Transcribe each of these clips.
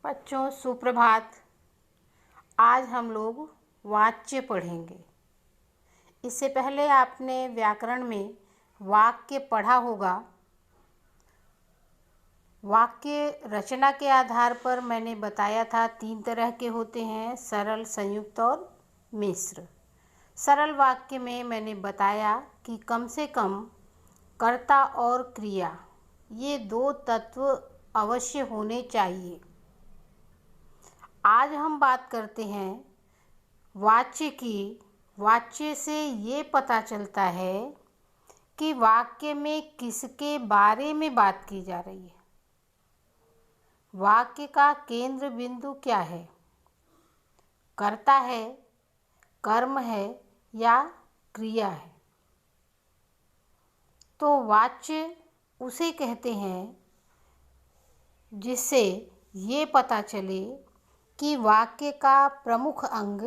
बच्चों सुप्रभात। आज हम लोग वाच्य पढ़ेंगे। इससे पहले आपने व्याकरण में वाक्य पढ़ा होगा। वाक्य रचना के आधार पर मैंने बताया था 3 तरह के होते हैं, सरल, संयुक्त और मिश्र। सरल वाक्य में मैंने बताया कि कम से कम कर्ता और क्रिया ये 2 तत्व अवश्य होने चाहिए। आज हम बात करते हैं वाच्य की। वाच्य से ये पता चलता है कि वाक्य में किसके बारे में बात की जा रही है। वाक्य का केंद्र बिंदु क्या है? कर्ता है, कर्म है या क्रिया है? तो वाच्य उसे कहते हैं जिससे ये पता चले कि वाक्य का प्रमुख अंग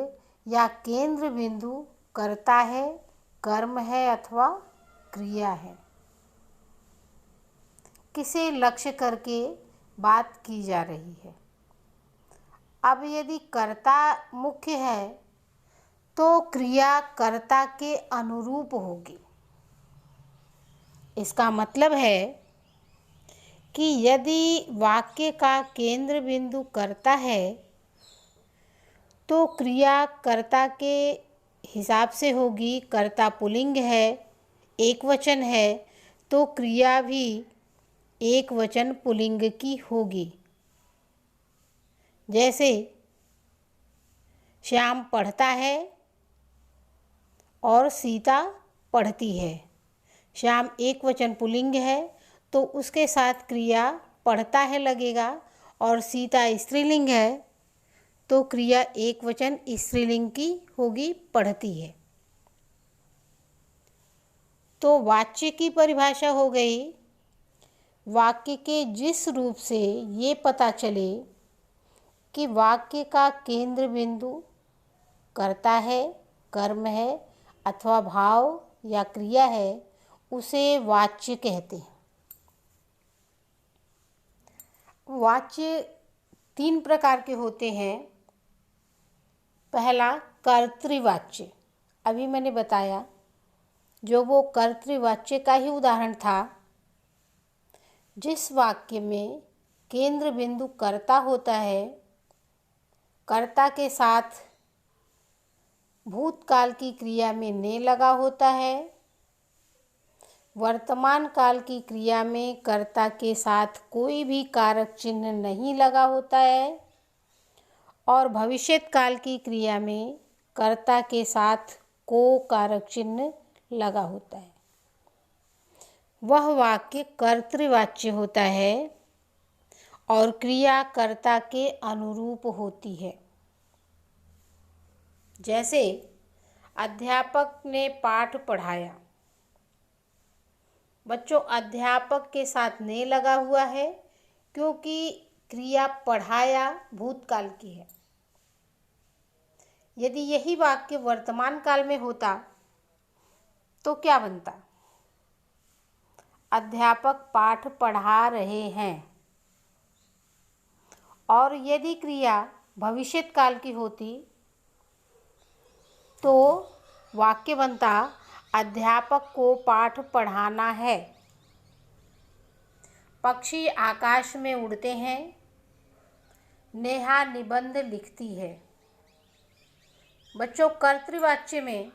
या केंद्र बिंदु कर्ता है, कर्म है अथवा क्रिया है। किसे लक्ष्य करके बात की जा रही है। अब यदि कर्ता मुख्य है तो क्रिया कर्ता के अनुरूप होगी। इसका मतलब है कि यदि वाक्य का केंद्र बिंदु कर्ता है तो क्रिया कर्ता के हिसाब से होगी। कर्ता पुल्लिंग है, एकवचन है, तो क्रिया भी एकवचन पुल्लिंग की होगी। जैसे श्याम पढ़ता है और सीता पढ़ती है। श्याम एकवचन पुल्लिंग है तो उसके साथ क्रिया पढ़ता है लगेगा, और सीता स्त्रीलिंग है तो क्रिया एकवचन स्त्रीलिंग की होगी, पढ़ती है। तो वाच्य की परिभाषा हो गई वाक्य के जिस रूप से ये पता चले कि वाक्य का केंद्र बिंदु कर्ता है, कर्म है अथवा भाव या क्रिया है, उसे वाच्य कहते हैं। वाच्य 3 प्रकार के होते हैं। पहला कर्तृवाच्य, अभी मैंने बताया, जो वो कर्तृवाच्य का ही उदाहरण था। जिस वाक्य में केंद्र बिंदु कर्ता होता है, कर्ता के साथ भूतकाल की क्रिया में ने लगा होता है, वर्तमान काल की क्रिया में कर्ता के साथ कोई भी कारक चिन्ह नहीं लगा होता है, और भविष्यत काल की क्रिया में कर्ता के साथ को कारक चिन्ह लगा होता है, वह वाक्य कर्तृवाच्य होता है और क्रिया कर्ता के अनुरूप होती है। जैसे अध्यापक ने पाठ पढ़ाया। बच्चों, अध्यापक के साथ ने लगा हुआ है क्योंकि क्रिया पढ़ाया भूतकाल की है। यदि यही वाक्य वर्तमान काल में होता तो क्या बनता? अध्यापक पाठ पढ़ा रहे हैं। और यदि क्रिया भविष्यत काल की होती तो वाक्य बनता अध्यापक को पाठ पढ़ाना है। पक्षी आकाश में उड़ते हैं। नेहा निबंध लिखती है। बच्चों, कर्तृवाच्य में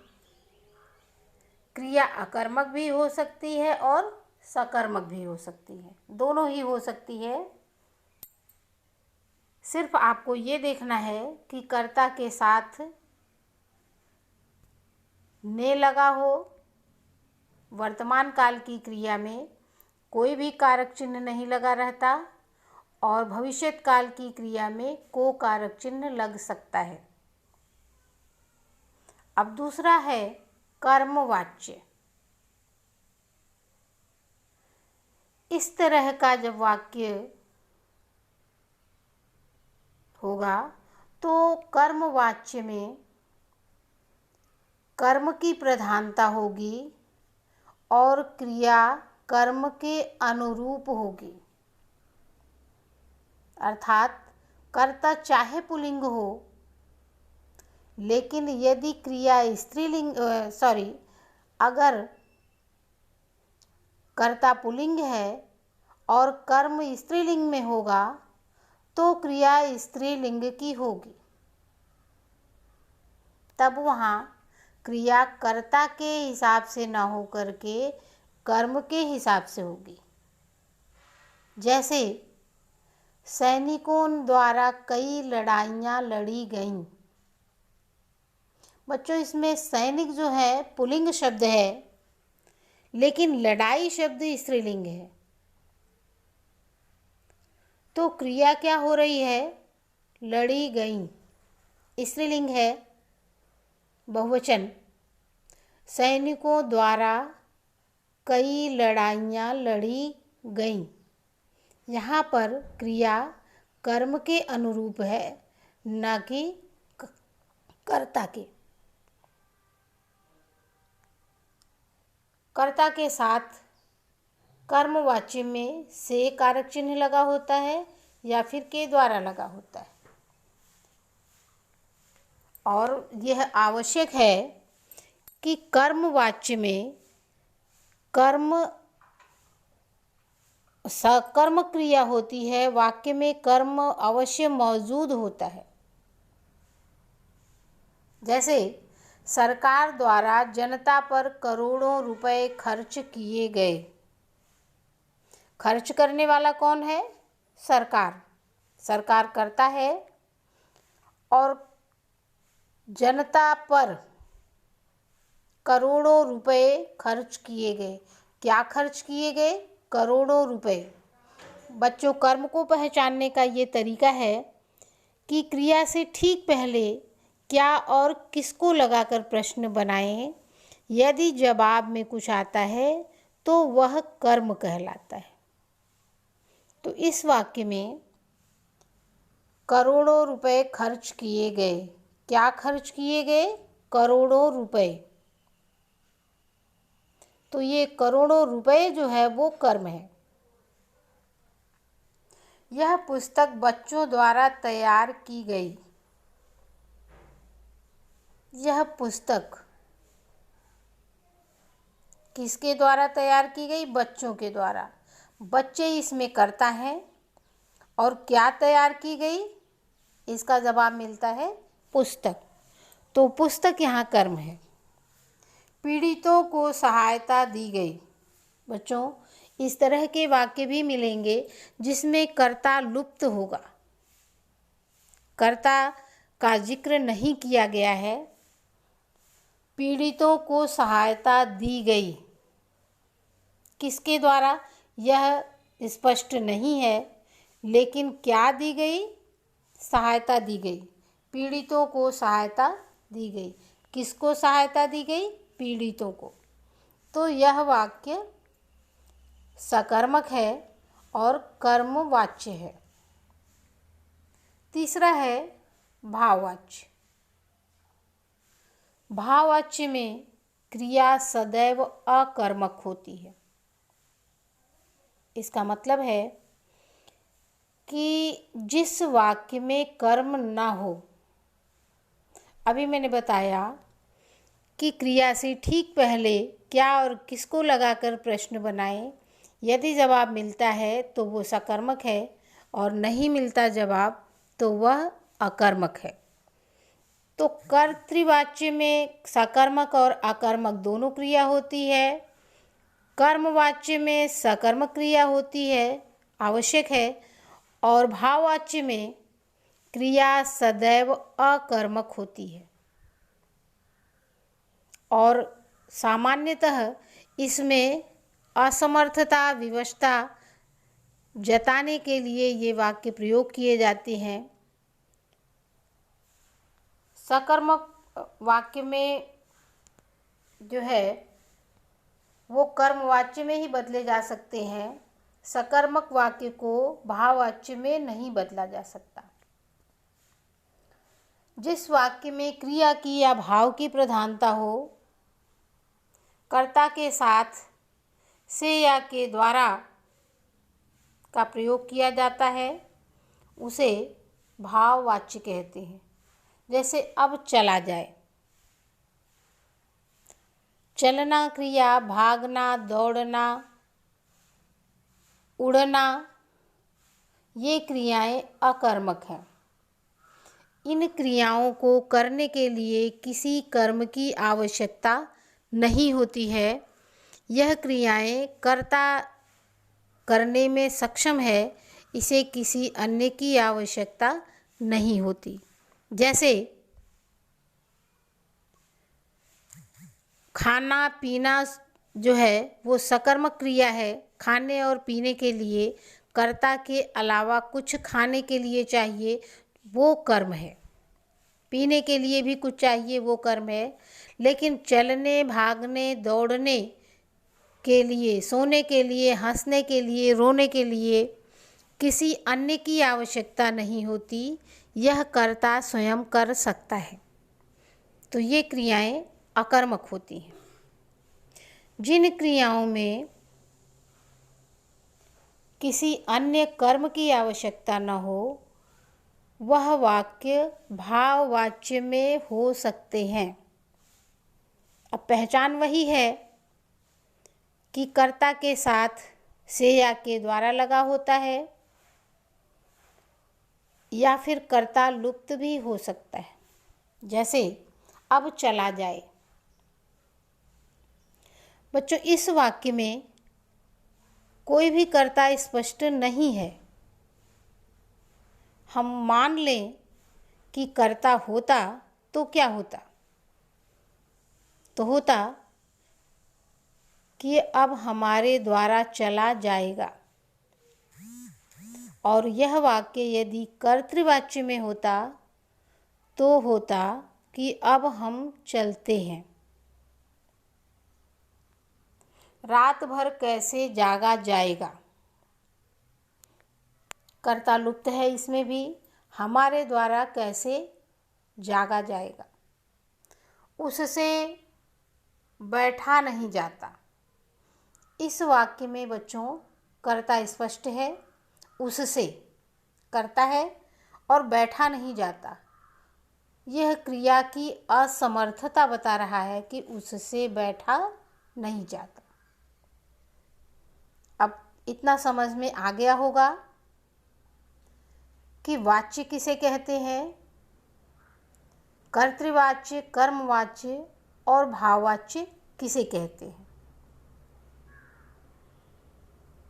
क्रिया अकर्मक भी हो सकती है और सकर्मक भी हो सकती है, दोनों ही हो सकती है। सिर्फ आपको ये देखना है कि कर्ता के साथ ने लगा हो, वर्तमान काल की क्रिया में कोई भी कारक चिन्ह नहीं लगा रहता, और भविष्यत काल की क्रिया में को कारक चिन्ह लग सकता है। अब दूसरा है कर्मवाच्य। इस तरह का जब वाक्य होगा तो कर्मवाच्य में कर्म की प्रधानता होगी और क्रिया कर्म के अनुरूप होगी। अर्थात कर्ता चाहे पुल्लिंग हो, लेकिन यदि क्रिया स्त्रीलिंग अगर कर्ता पुल्लिंग है और कर्म स्त्रीलिंग में होगा तो क्रिया स्त्रीलिंग की होगी। तब वहाँ क्रिया कर्ता के हिसाब से ना होकर के कर्म के हिसाब से होगी। जैसे सैनिकों द्वारा कई लड़ाइयाँ लड़ी गईं। बच्चों, इसमें सैनिक जो है पुल्लिंग शब्द है, लेकिन लड़ाई शब्द स्त्रीलिंग है। तो क्रिया क्या हो रही है? लड़ी गईं, स्त्रीलिंग है, बहुवचन। सैनिकों द्वारा कई लड़ाइयाँ लड़ी गईं। यहाँ पर क्रिया कर्म के अनुरूप है, न कि कर्ता के। कर्ता के साथ कर्मवाच्य में से कारक चिन्ह लगा होता है या फिर के द्वारा लगा होता है। और यह आवश्यक है कि कर्मवाच्य में सकर्म क्रिया होती है, वाक्य में कर्म अवश्य मौजूद होता है। जैसे सरकार द्वारा जनता पर करोड़ों रुपए खर्च किए गए। खर्च करने वाला कौन है? सरकार। सरकार करता है और जनता पर करोड़ों रुपए खर्च किए गए। क्या खर्च किए गए? करोड़ों रुपए। बच्चों, कर्म को पहचानने का ये तरीका है कि क्रिया से ठीक पहले क्या और किसको लगाकर प्रश्न बनाएं। यदि जवाब में कुछ आता है तो वह कर्म कहलाता है। तो इस वाक्य में करोड़ों रुपए खर्च किए गए। क्या खर्च किए गए? करोड़ों रुपए। तो ये करोड़ों रुपए जो है वो कर्म है। यह पुस्तक बच्चों द्वारा तैयार की गई। यह पुस्तक किसके द्वारा तैयार की गई? बच्चों के द्वारा। बच्चे इसमें कर्ता हैं। और क्या तैयार की गई? इसका जवाब मिलता है पुस्तक। तो पुस्तक यहाँ कर्म है। पीड़ितों को सहायता दी गई। बच्चों, इस तरह के वाक्य भी मिलेंगे जिसमें कर्ता लुप्त होगा, कर्ता का जिक्र नहीं किया गया है। पीड़ितों को सहायता दी गई, किसके द्वारा यह स्पष्ट नहीं है, लेकिन क्या दी गई? सहायता दी गई। पीड़ितों को सहायता दी गई। किसको सहायता दी गई? पीड़ितों को। तो यह वाक्य सकर्मक है और कर्मवाच्य है। तीसरा है भाववाच्य। भाववाच्य में क्रिया सदैव अकर्मक होती है। इसका मतलब है कि जिस वाक्य में कर्म ना हो। अभी मैंने बताया कि क्रिया से ठीक पहले क्या और किसको लगाकर प्रश्न बनाएं। यदि जवाब मिलता है तो वो सकर्मक है और नहीं मिलता जवाब तो वह अकर्मक है। तो कर्तृवाच्य में सकर्मक और अकर्मक दोनों क्रिया होती है। कर्मवाच्य में सकर्मक क्रिया होती है, आवश्यक है। और भाववाच्य में क्रिया सदैव अकर्मक होती है। और सामान्यतः इसमें असमर्थता, विवशता जताने के लिए ये वाक्य प्रयोग किए जाते हैं। सकर्मक वाक्य में जो है वो कर्मवाच्य में ही बदले जा सकते हैं। सकर्मक वाक्य को भाववाच्य में नहीं बदला जा सकता। जिस वाक्य में क्रिया की या भाव की प्रधानता हो, कर्ता के साथ से या के द्वारा का प्रयोग किया जाता है, उसे भाववाच्य कहते हैं। जैसे अब चला जाए। चलना क्रिया भागना, दौड़ना, उड़ना, ये क्रियाएं अकर्मक हैं। इन क्रियाओं को करने के लिए किसी कर्म की आवश्यकता नहीं होती है। यह क्रियाएं कर्ता करने में सक्षम है, इसे किसी अन्य की आवश्यकता नहीं होती। जैसे खाना पीना जो है वो सकर्मक क्रिया है। खाने और पीने के लिए कर्ता के अलावा कुछ खाने के लिए चाहिए, वो कर्म है। पीने के लिए भी कुछ चाहिए, वो कर्म है। लेकिन चलने, भागने, दौड़ने के लिए, सोने के लिए, हंसने के लिए, रोने के लिए किसी अन्य की आवश्यकता नहीं होती। यह कर्ता स्वयं कर सकता है। तो ये क्रियाएं अकर्मक होती हैं। जिन क्रियाओं में किसी अन्य कर्म की आवश्यकता न हो, वह वाक्य भाववाच्य में हो सकते हैं। अब पहचान वही है कि कर्ता के साथ से या के द्वारा लगा होता है, या फिर कर्ता लुप्त भी हो सकता है। जैसे अब चला जाए। बच्चों, इस वाक्य में कोई भी कर्ता स्पष्ट नहीं है। हम मान लें कि कर्ता होता तो क्या होता? तो होता कि अब हमारे द्वारा चला जाएगा। और यह वाक्य यदि कर्तृवाच्य में होता तो होता कि अब हम चलते हैं। रात भर कैसे जागा जाएगा? कर्ता लुप्त है, इसमें भी हमारे द्वारा कैसे जागा जाएगा। उससे बैठा नहीं जाता। इस वाक्य में बच्चों कर्ता स्पष्ट है, उससे करता है और बैठा नहीं जाता। यह क्रिया की असमर्थता बता रहा है कि उससे बैठा नहीं जाता। अब इतना समझ में आ गया होगा कि वाच्य किसे कहते हैं, कर्तृवाच्य, कर्मवाच्य और भाववाच्य किसे कहते हैं।